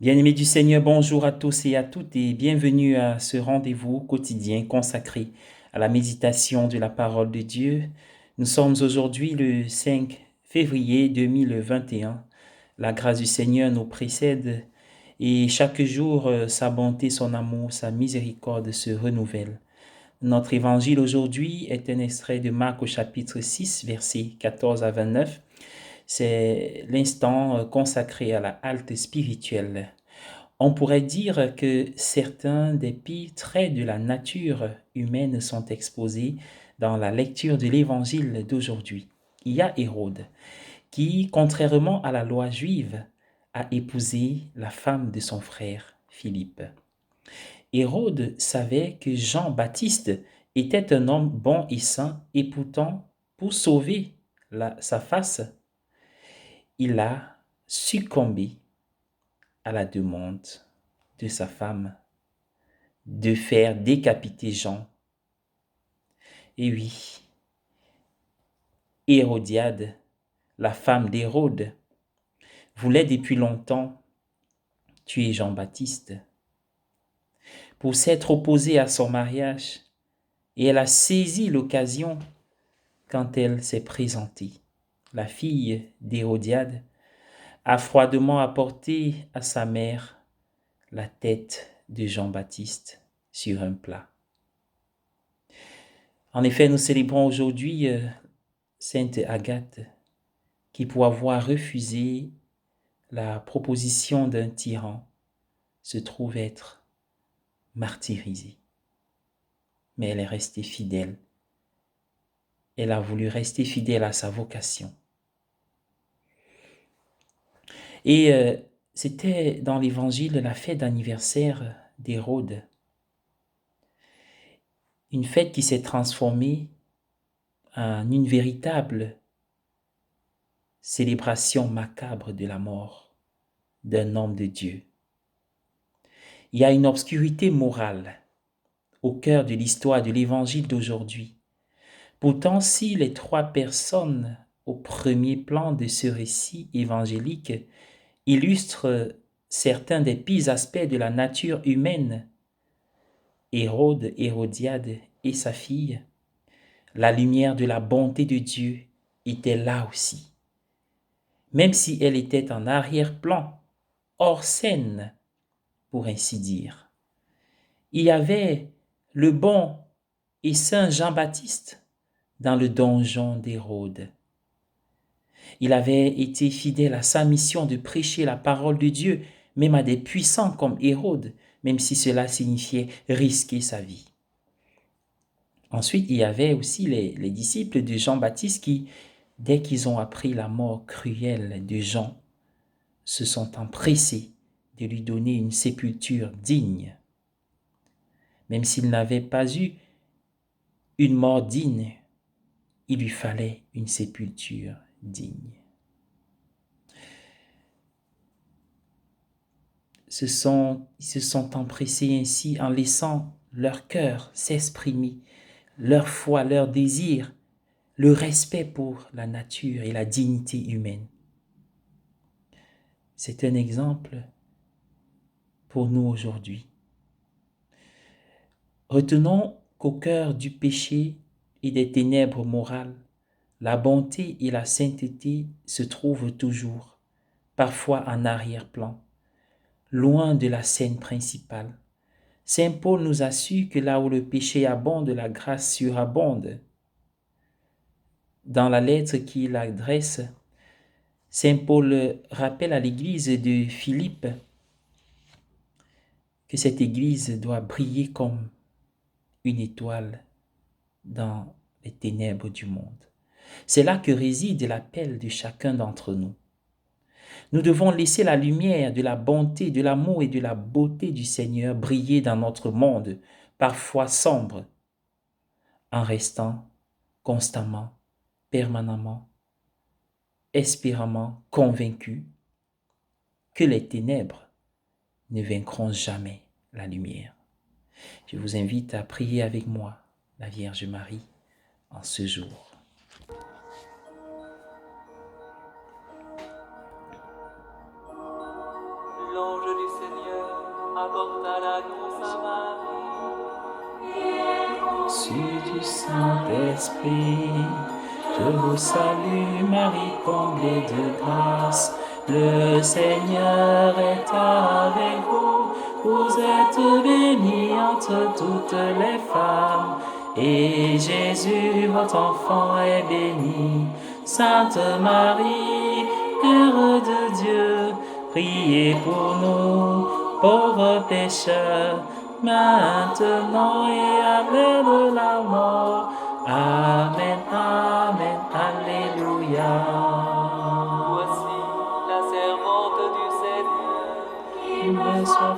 Bien-aimés du Seigneur, bonjour à tous et à toutes et bienvenue à ce rendez-vous quotidien consacré à la méditation de la parole de Dieu. Nous sommes aujourd'hui le 5 février 2021. La grâce du Seigneur nous précède et chaque jour sa bonté, son amour, sa miséricorde se renouvellent. Notre évangile aujourd'hui est un extrait de Marc au chapitre 6, versets 14 à 29. C'est l'instant consacré à la halte spirituelle. On pourrait dire que certains des pires traits de la nature humaine sont exposés dans la lecture de l'évangile d'aujourd'hui. Il y a Hérode, qui, contrairement à la loi juive, a épousé la femme de son frère Philippe. Hérode savait que Jean-Baptiste était un homme bon et saint, et pourtant, pour sauver sa face, il a succombé à la demande de sa femme de faire décapiter Jean. Et oui, Hérodiade, la femme d'Hérode, voulait depuis longtemps tuer Jean-Baptiste pour s'être opposée à son mariage, et elle a saisi l'occasion quand elle s'est présentée. La fille d'Hérodiade a froidement apporté à sa mère la tête de Jean-Baptiste sur un plat. En effet, nous célébrons aujourd'hui Sainte Agathe, qui pour avoir refusé la proposition d'un tyran se trouve être martyrisée. Mais elle est restée fidèle. Elle a voulu rester fidèle à sa vocation. Et c'était dans l'évangile la fête d'anniversaire d'Hérode. Une fête qui s'est transformée en une véritable célébration macabre de la mort d'un homme de Dieu. Il y a une obscurité morale au cœur de l'histoire de l'évangile d'aujourd'hui. Pourtant, si les trois personnes au premier plan de ce récit évangélique illustrent certains des pires aspects de la nature humaine, Hérode, Hérodiade et sa fille, la lumière de la bonté de Dieu était là aussi. Même si elle était en arrière-plan, hors scène, pour ainsi dire. Il y avait le bon et saint Jean-Baptiste dans le donjon d'Hérode. Il avait été fidèle à sa mission de prêcher la parole de Dieu, même à des puissants comme Hérode, même si cela signifiait risquer sa vie. Ensuite, il y avait aussi les disciples de Jean-Baptiste qui, dès qu'ils ont appris la mort cruelle de Jean, se sont empressés de lui donner une sépulture digne. Même s'il n'avait pas eu une mort digne, il lui fallait une sépulture digne. Ils se sont empressés ainsi en laissant leur cœur s'exprimer, leur foi, leur désir, le respect pour la nature et la dignité humaine. C'est un exemple pour nous aujourd'hui. Retenons qu'au cœur du péché et des ténèbres morales, la bonté et la sainteté se trouvent toujours, parfois en arrière-plan, loin de la scène principale. Saint Paul nous assure que là où le péché abonde, la grâce surabonde. Dans la lettre qu'il adresse, Saint Paul rappelle à l'église de Philippe que cette église doit briller comme une étoile dans les ténèbres du monde. C'est là que réside l'appel de chacun d'entre nous. Nous devons laisser la lumière de la bonté, de l'amour et de la beauté du Seigneur briller dans notre monde, parfois sombre, en restant constamment, permanemment, espéramment convaincus que les ténèbres ne vaincront jamais la lumière. Je vous invite à prier avec moi la Vierge Marie en ce jour. l'ange du Seigneur apporta l'annonce à Marie. Et Reçu du Saint-Esprit, je vous salue Marie, comblée de grâce. Le Seigneur est avec vous. Vous êtes bénie entre toutes les femmes. Et Jésus, votre enfant, est béni. Sainte Marie, Mère de Dieu, priez pour nous, pauvres pécheurs, maintenant et à l'heure de la mort. Amen, Amen, Alléluia. voici la servante du Seigneur. Qu'il me soit